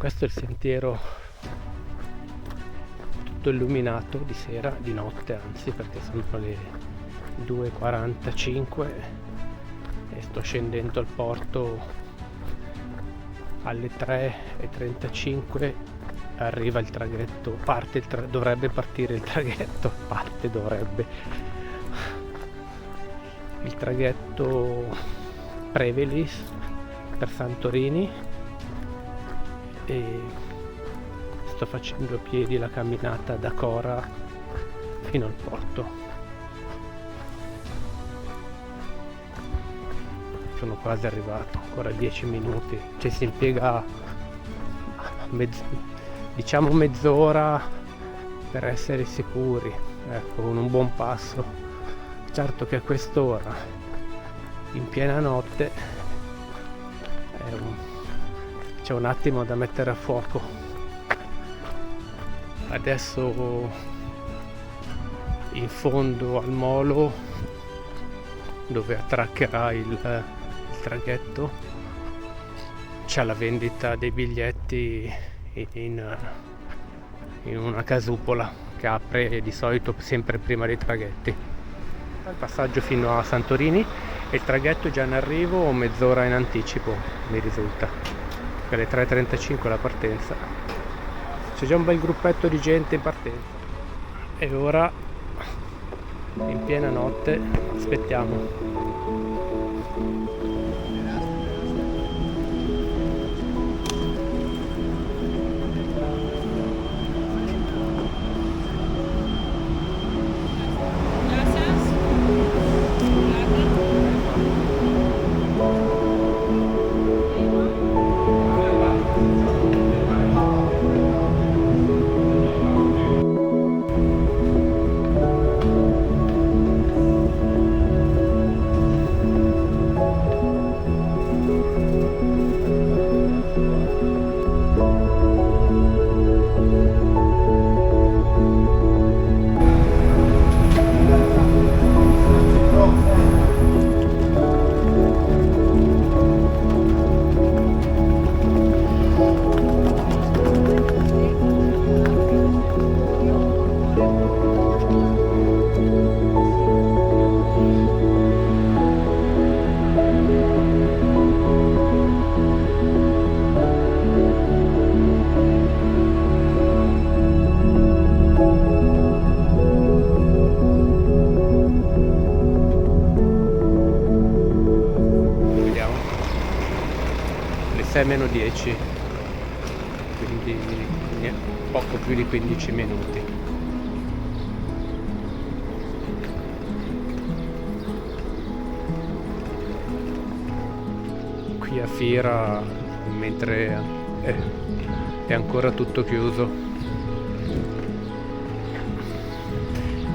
Questo è il sentiero tutto illuminato di sera, di notte anzi, perché sono le 2:45 e sto scendendo al porto alle 3:35. Arriva il traghetto, dovrebbe partire il traghetto, il traghetto Prevelis per Santorini, e sto facendo a piedi la camminata da Cora fino al porto. Sono quasi arrivato, ancora 10 minuti, ci si impiega diciamo mezz'ora per essere sicuri, ecco, con un buon passo. Certo che a quest'ora in piena notte c'è un attimo da mettere a fuoco. Adesso in fondo al molo dove attraccherà il traghetto c'è la vendita dei biglietti in una casupola che apre di solito sempre prima dei traghetti. Il passaggio fino a Santorini e il traghetto è già in arrivo o mezz'ora in anticipo, mi risulta, per le 3:35 la partenza. C'è già un bel gruppetto di gente in partenza e ora in piena notte aspettiamo. Meno 10, quindi poco più di 15 minuti. Qui a Fira, mentre è ancora tutto chiuso,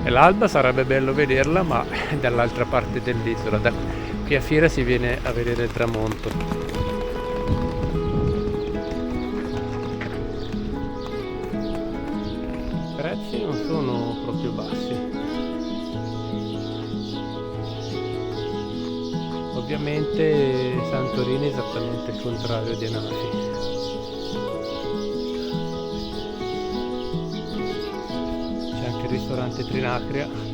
e l'alba sarebbe bello vederla, ma è dall'altra parte dell'isola. Qui a Fira si viene a vedere il tramonto. Non sono proprio bassi. Ovviamente Santorini è esattamente il contrario di Anafi. C'è anche il ristorante Trinacria.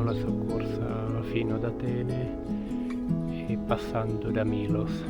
la soccorsa fino ad Atene e passando da Milos.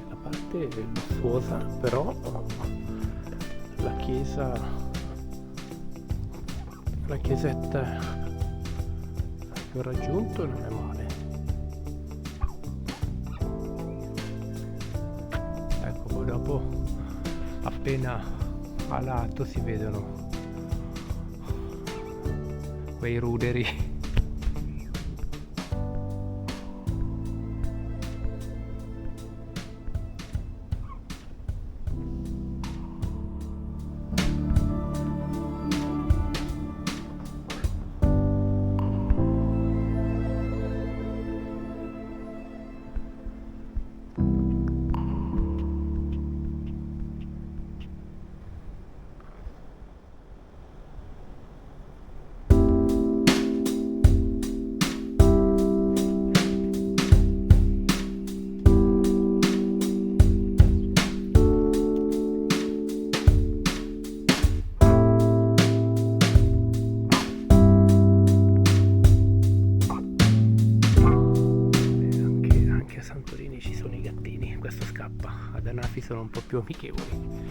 La parte lussuosa, però la chiesetta che ho raggiunto non è male. Ecco, poi dopo appena a lato si vedono quei ruderi. Questo scappa, ad Anafi sono un po' più amichevoli.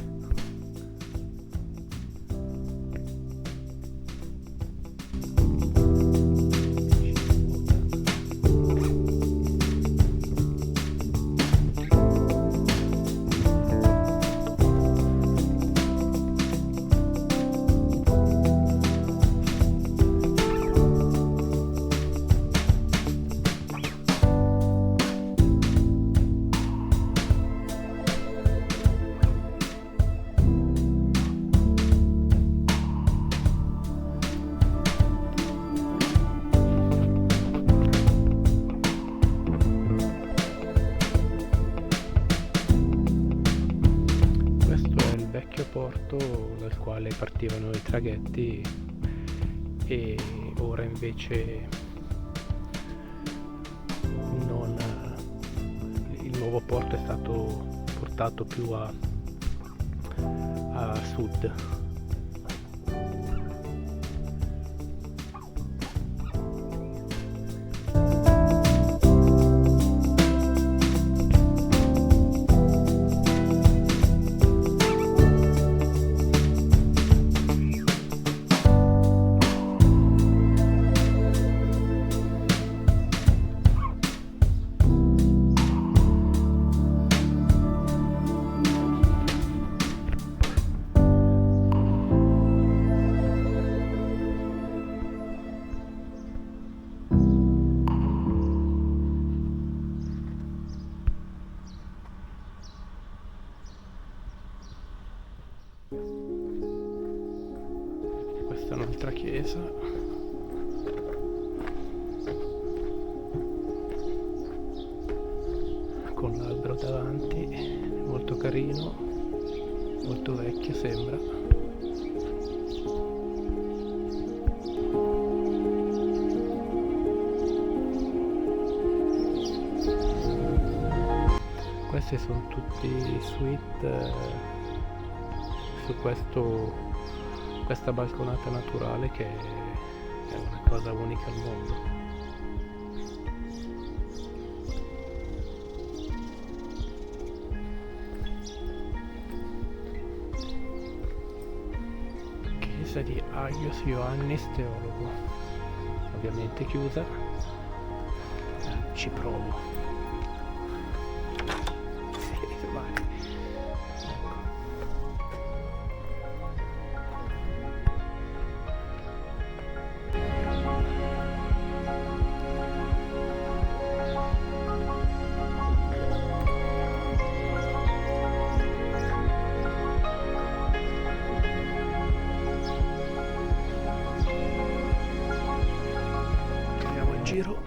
Porto dal quale partivano i traghetti e ora invece il nuovo porto è stato portato più a sud. Questa è un'altra chiesa. Con l'albero davanti, molto carino, molto vecchio sembra. questi sono tutti suite su questa balconata naturale che è una cosa unica al mondo. Chiesa di Agios Ioannis Teologo, ovviamente chiusa. Ci provo. Sì, vai. Ecco. Andiamo in giro.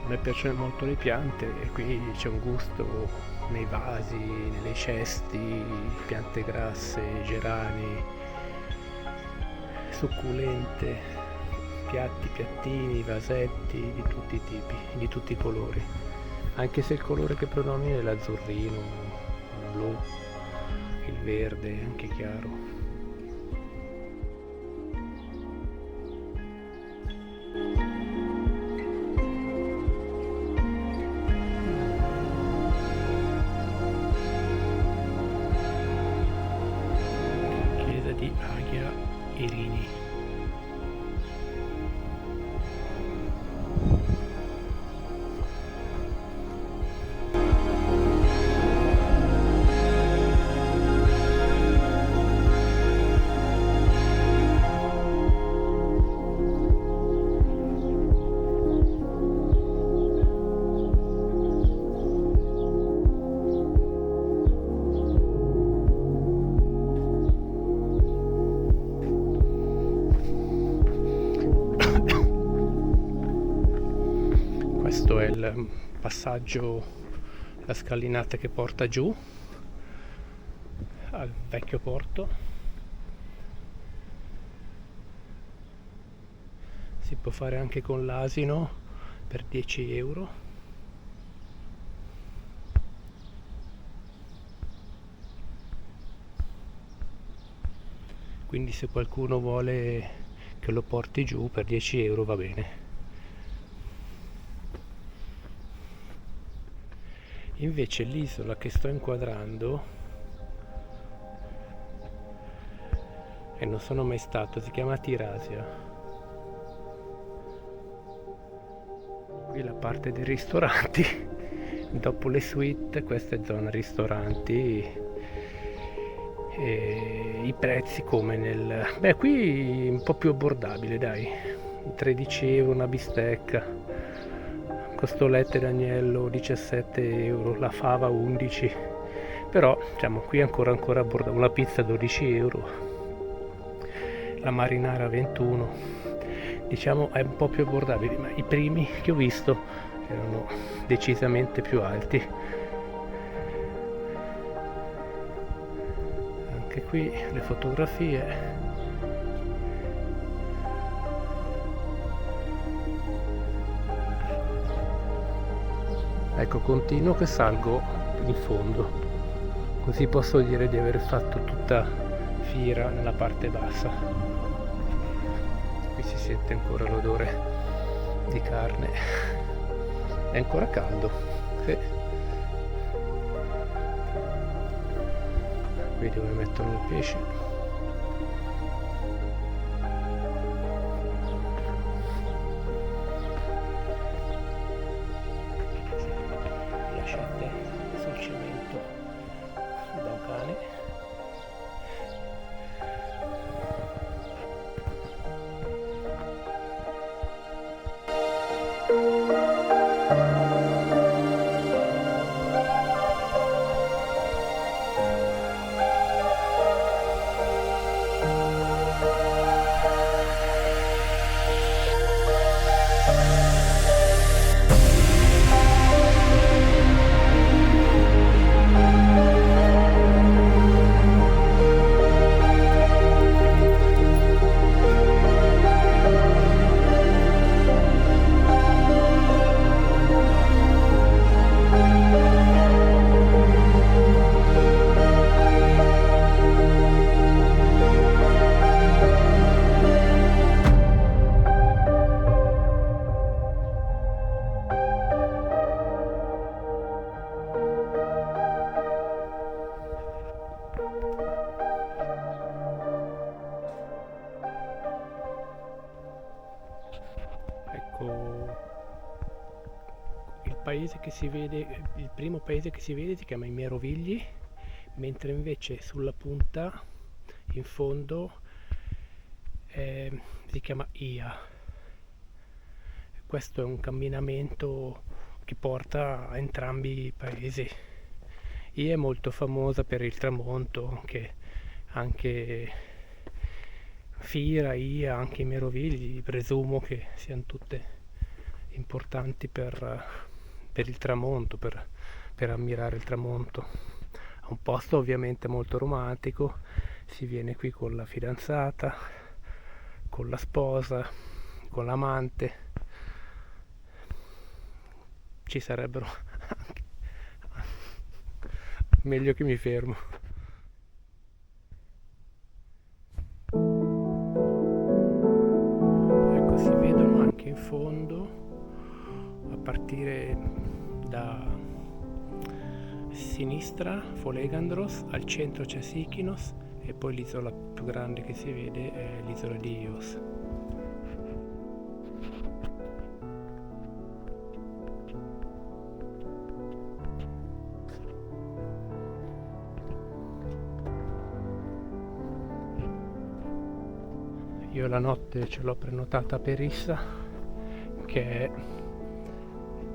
A me piacciono molto le piante e qui c'è un gusto nei vasi, nei cesti, piante grasse, gerani, succulente, piatti, piattini, vasetti di tutti i tipi, di tutti i colori. Anche se il colore che predomina è l'azzurrino, il blu, il verde, anche chiaro. Di Agia Irini. Questo è il passaggio, la scalinata che porta giù al vecchio porto. Si può fare anche con l'asino per 10 euro. Quindi se qualcuno vuole che lo porti giù per 10 euro va bene. Invece l'isola che sto inquadrando, e non sono mai stato, si chiama Tirasia. Qui la parte dei ristoranti, dopo le suite, questa è zona ristoranti, e i prezzi come nel... Beh, qui un po' più abbordabile, dai, 13 euro una bistecca. Costolette d'agnello 17 euro, la fava 11, però diciamo qui ancora abbordabile, una pizza 12 euro, la marinara 21, diciamo è un po' più abbordabile, ma i primi che ho visto erano decisamente più alti. Anche qui le fotografie. Ecco, continuo che salgo in fondo, così posso dire di aver fatto tutta Fira nella parte bassa. Qui si sente ancora l'odore di carne, è ancora caldo, sì. Qui dove mettono il pesce. Sul cemento da un cane. paese che si vede, il primo paese che si vede si chiama i Merovigli, mentre invece sulla punta in fondo si chiama Ia. Questo è un camminamento che porta a entrambi i paesi. Ia è molto famosa per il tramonto, anche Fira, Ia, anche i Merovigli, presumo che siano tutte importanti per il tramonto, per ammirare il tramonto. È un posto ovviamente molto romantico, si viene qui con la fidanzata, con la sposa, con l'amante. Ci sarebbero anche... meglio che mi fermo. Ecco, si vedono anche in fondo, a partire da sinistra Folegandros, al centro c'è Sikinos e poi l'isola più grande che si vede è l'isola di Ios. Io la notte ce l'ho prenotata per Issa, che è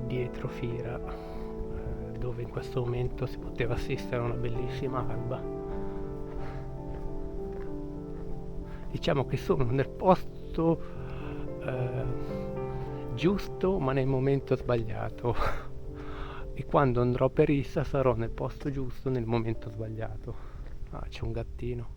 dietro Fira, dove in questo momento si poteva assistere a una bellissima alba. Diciamo che sono nel posto giusto ma nel momento sbagliato, e quando andrò per Issa sarò nel posto giusto nel momento sbagliato. Ah, c'è un gattino.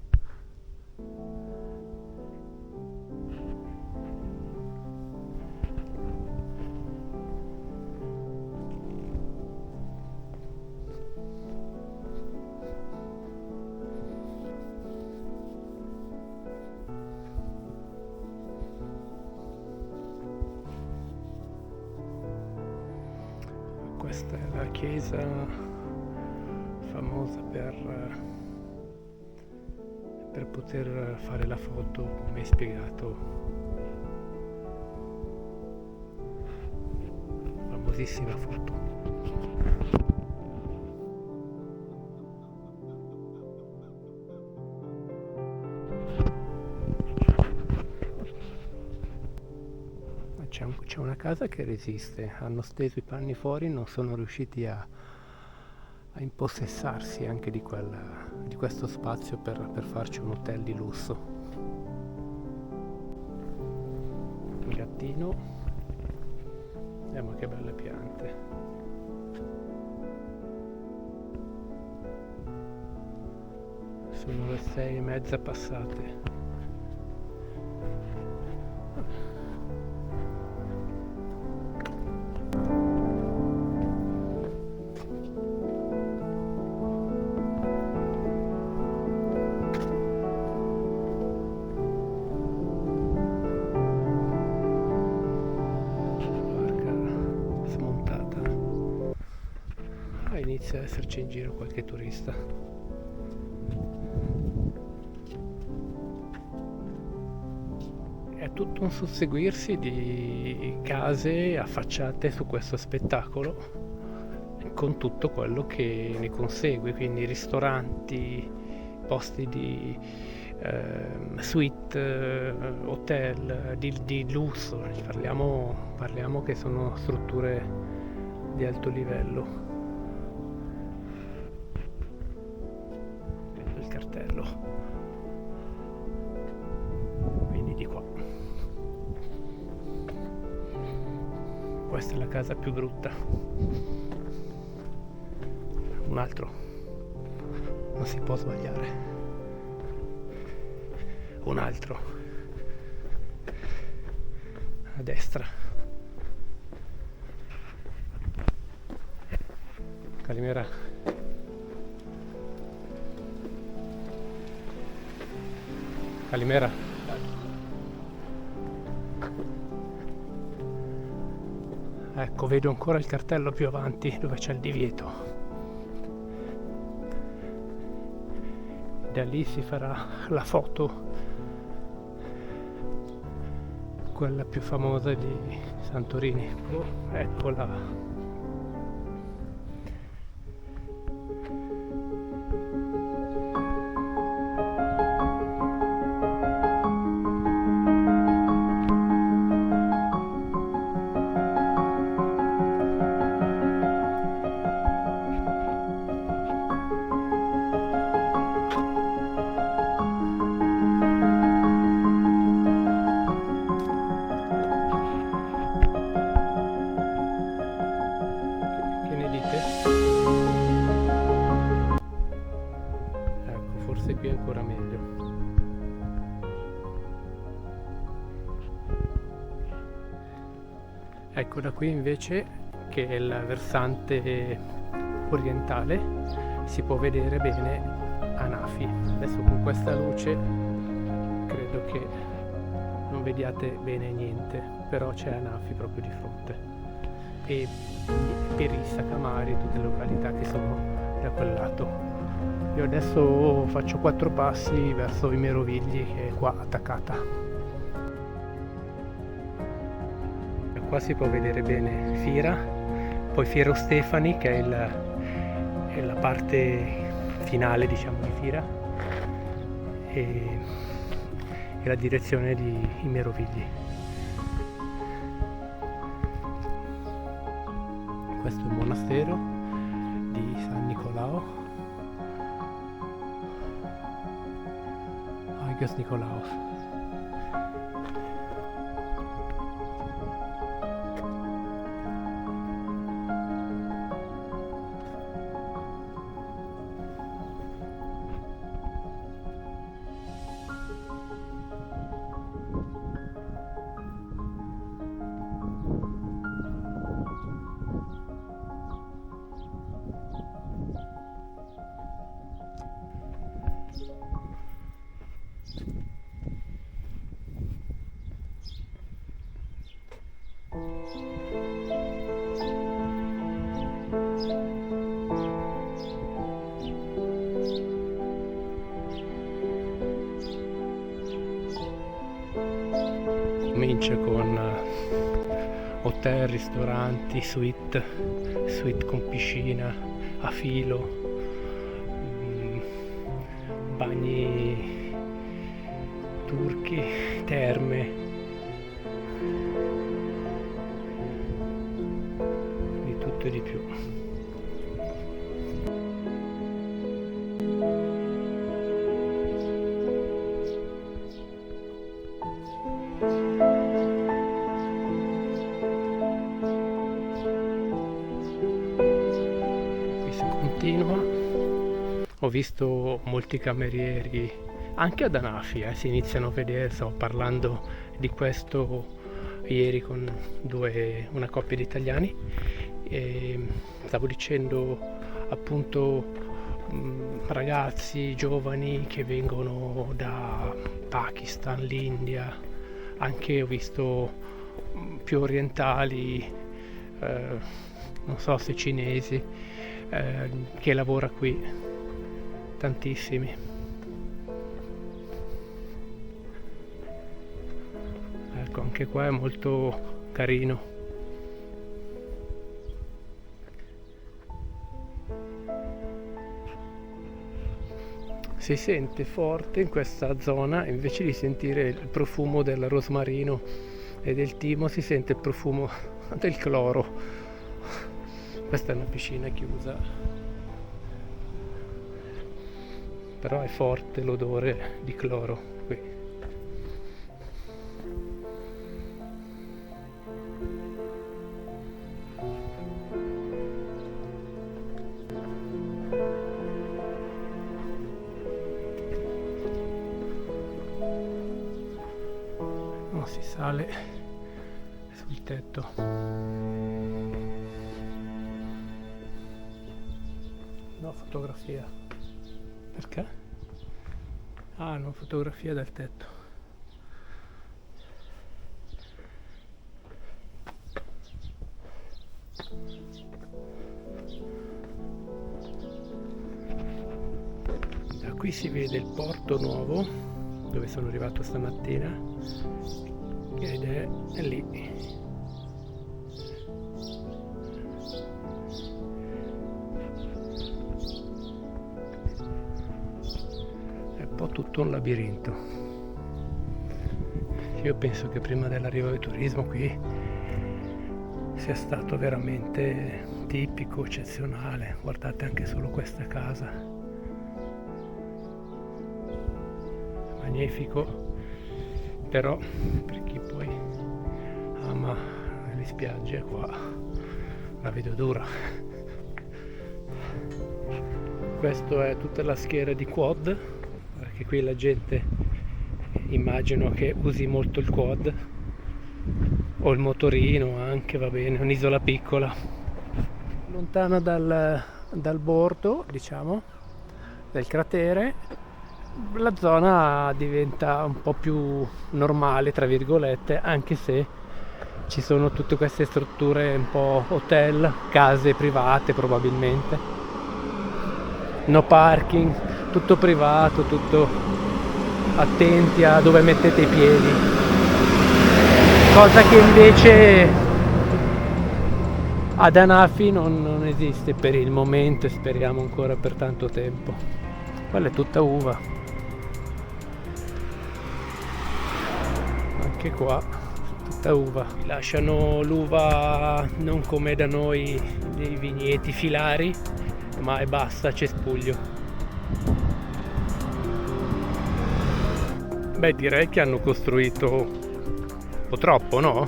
Questa è la chiesa famosa per poter fare la foto, come hai spiegato. Famosissima foto. C'è una casa che resiste, hanno steso i panni fuori, non sono riusciti a impossessarsi anche di questo spazio per farci un hotel di lusso. Il gattino, ma che belle piante. Sono le 6:30 passate. Inizia ad esserci in giro qualche turista. È tutto un susseguirsi di case affacciate su questo spettacolo, con tutto quello che ne consegue, quindi ristoranti, posti di suite, hotel di lusso. Parliamo che sono strutture di alto livello. Cartello, quindi di qua. Questa è la casa più brutta. Un altro, non si può sbagliare. Un altro a destra. Calimera. Calimera. Ecco, vedo ancora il cartello più avanti dove c'è il divieto. Da lì si farà la foto, quella più famosa di Santorini. Eccola. ancora meglio. Ecco, da qui invece, che è il versante orientale, si può vedere bene Anafi. Adesso con questa luce credo che non vediate bene niente, però c'è Anafi proprio di fronte, e Perissa, Camari, tutte le località che sono da quel lato. Io adesso faccio 4 passi verso i Merovigli, che è qua attaccata. Qua si può vedere bene Fira, poi Fiero Stefani, che è la parte finale, diciamo, di Fira, e la direzione di Merovigli. Questo è il monastero di San Nicolao, Agios Nikolaos. Comincia con hotel, ristoranti, suite con piscina a filo, bagni turchi, terme, di tutto e di più. Ho visto molti camerieri anche ad Anafi, si iniziano a vedere. Stavo parlando di questo ieri con una coppia di italiani, e stavo dicendo appunto ragazzi giovani che vengono da Pakistan, l'India, anche ho visto più orientali, non so se cinesi, che lavora qui, tantissimi. Ecco, anche qua è molto carino. Si sente forte in questa zona, invece di sentire il profumo del rosmarino e del timo, si sente il profumo del cloro. Questa è una piscina chiusa, però è forte l'odore di cloro qui. No, si sale sul tetto. No, fotografia. Perché? Ah, no, fotografia del tetto. Da qui si vede il porto nuovo, dove sono arrivato stamattina, ed è lì. Tutto un labirinto. Io penso che prima dell'arrivo del turismo qui sia stato veramente tipico, eccezionale. Guardate anche solo questa casa, magnifico. Però per chi poi ama le spiagge, qua la vedo dura. Questo è tutta la schiera di quad, perché qui la gente immagino che usi molto il quad o il motorino anche, va bene, è un'isola piccola, lontana dal bordo, diciamo, del cratere. La zona diventa un po' più normale, tra virgolette, anche se ci sono tutte queste strutture un po' hotel, case private probabilmente, no parking, tutto privato, tutto attenti a dove mettete i piedi, cosa che invece ad Anafi non esiste per il momento e speriamo ancora per tanto tempo. Quella è tutta uva, anche qua tutta uva. Lasciano l'uva non come da noi nei vigneti filari, ma è basta, cespuglio. Beh, direi che hanno costruito un po' troppo, no?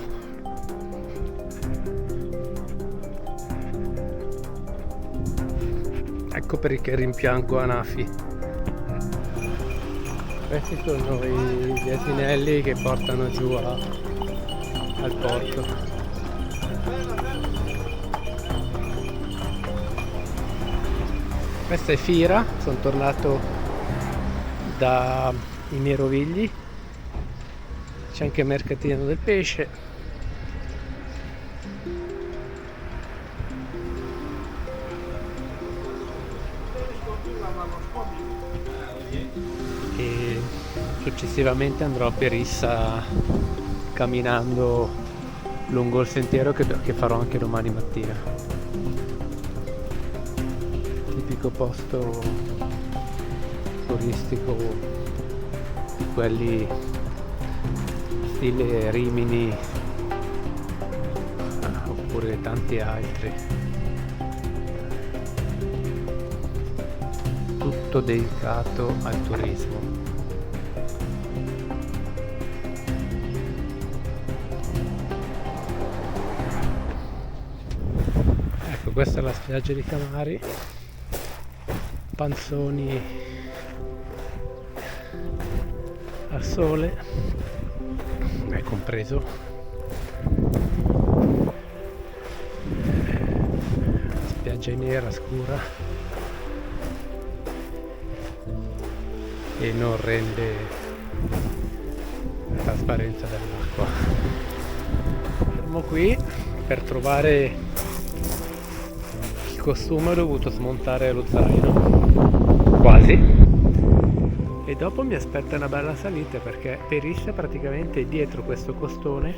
Ecco perché rimpiango Anafi. Questi sono gli asinelli che portano giù al porto. Questa è Fira, sono tornato dai Merovigli, c'è anche il mercatino del pesce. E successivamente andrò a Perissa camminando lungo il sentiero che farò anche domani mattina. Tipico posto turistico di quelli stile Rimini, oppure tanti altri, tutto dedicato al turismo. Ecco, questa è la spiaggia di Camari, panzoni al sole, è compreso. Spiaggia nera scura e non rende la trasparenza dell'acqua. Fermo qui. Per trovare il costume ho dovuto smontare lo zaino, quasi. E dopo mi aspetta una bella salita, perché Perissa è praticamente dietro questo costone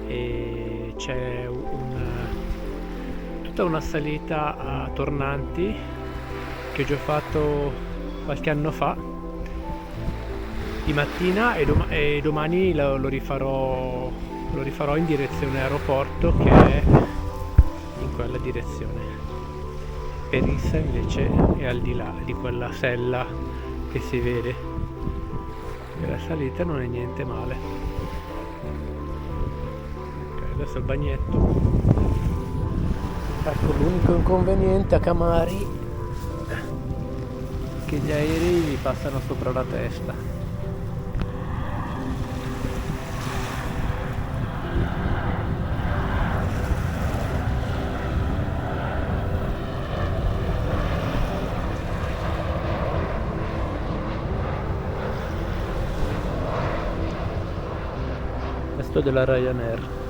e c'è tutta una salita a tornanti che ho già fatto qualche anno fa di mattina e domani lo rifarò in direzione aeroporto, che è in quella direzione. Perissa invece è al di là di quella sella che si vede, e la salita non è niente male. Ok, adesso il bagnetto. Ecco, l'unico inconveniente a Camari è che gli aerei vi passano sopra la testa. Questo della Ryanair.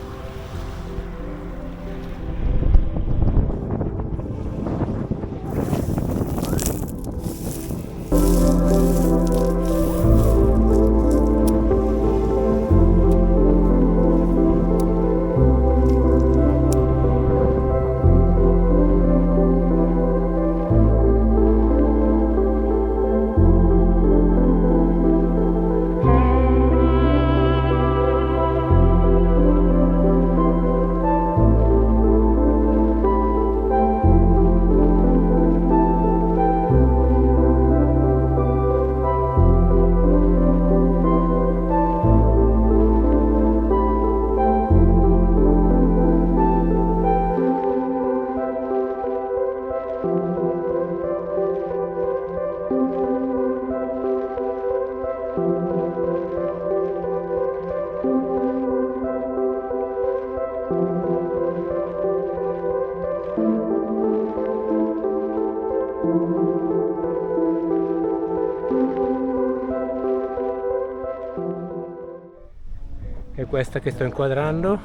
questa che sto inquadrando,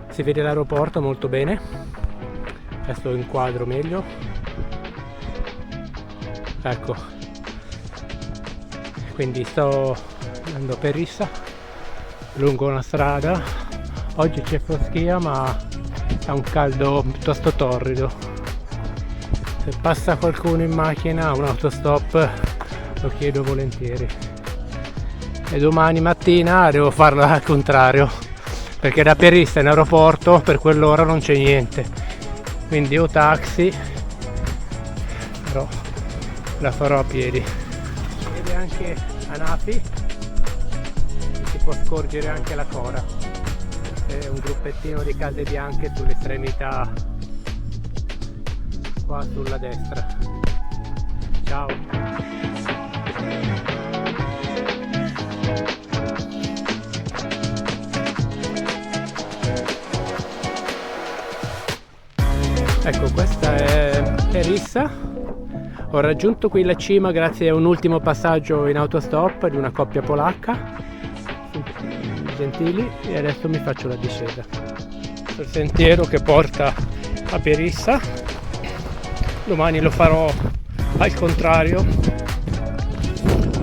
si vede l'aeroporto molto bene. Adesso inquadro meglio, ecco, quindi sto andando per Rissa lungo una strada. Oggi c'è foschia ma è un caldo piuttosto torrido. Se passa qualcuno in macchina, un autostop, lo chiedo volentieri. E domani mattina devo farlo al contrario, perché da Perissa in aeroporto per quell'ora non c'è niente, quindi o taxi, però la farò a piedi. Vede anche Anafi, si può scorgere anche la Cora, è un gruppettino di case bianche sull'estremità qua sulla destra. Ciao. Ecco, questa è Rissa. Ho raggiunto qui la cima grazie a un ultimo passaggio in autostop di una coppia polacca, gentili, e adesso mi faccio la discesa. Il sentiero che porta a Perissa, domani lo farò al contrario.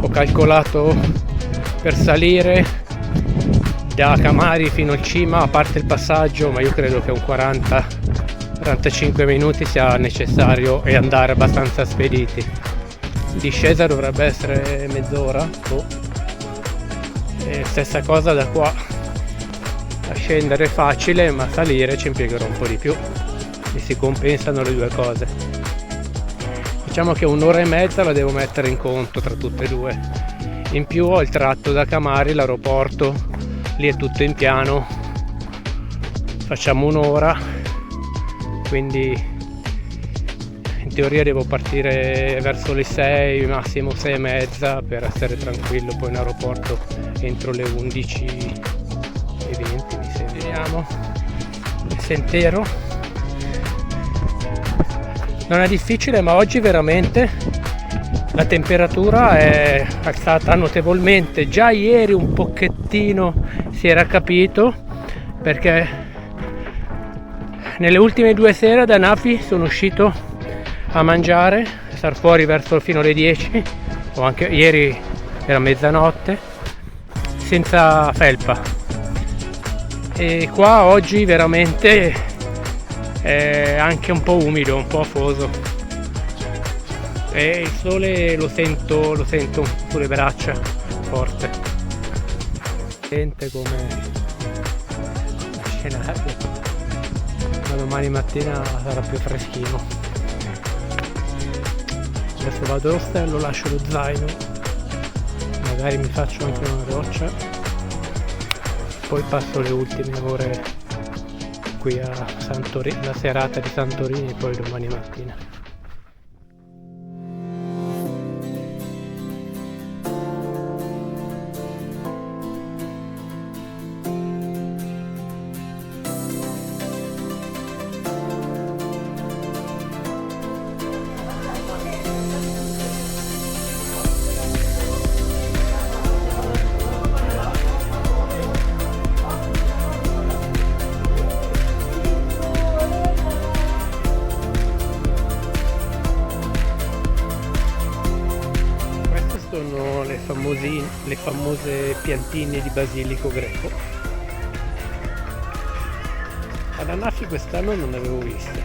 Ho calcolato per salire da Camari fino in cima, a parte il passaggio, ma io credo che un 40-45 minuti sia necessario e andare abbastanza spediti. Discesa dovrebbe essere mezz'ora, e stessa cosa da qua. A scendere è facile, ma a salire ci impiegherò un po' di più e si compensano le due cose. Diciamo che un'ora e mezza la devo mettere in conto tra tutte e due. In più ho il tratto da Camari, l'aeroporto, lì è tutto in piano, facciamo un'ora, quindi in teoria devo partire verso le 6, massimo 6 e mezza, per essere tranquillo poi in aeroporto entro le 11:20 mi sembra. Vediamo il sentiero, non è difficile, ma oggi veramente la temperatura è alzata notevolmente. Già ieri un pochettino si era capito, perché nelle ultime 2 sere da Nafi sono uscito a mangiare, star fuori verso fino alle 10, o anche ieri era mezzanotte, senza felpa. E qua oggi veramente è anche un po' umido, un po' afoso, e il sole lo sento sulle braccia forte. Sente come scenario, ma domani mattina sarà più freschino. Adesso vado all'ostello, lascio lo zaino, magari mi faccio anche una doccia, poi passo le ultime ore qui a Santorini, la serata di Santorini, e poi domani mattina. Sono le famose piantine di basilico greco. Ad Anafi quest'anno non ne avevo viste.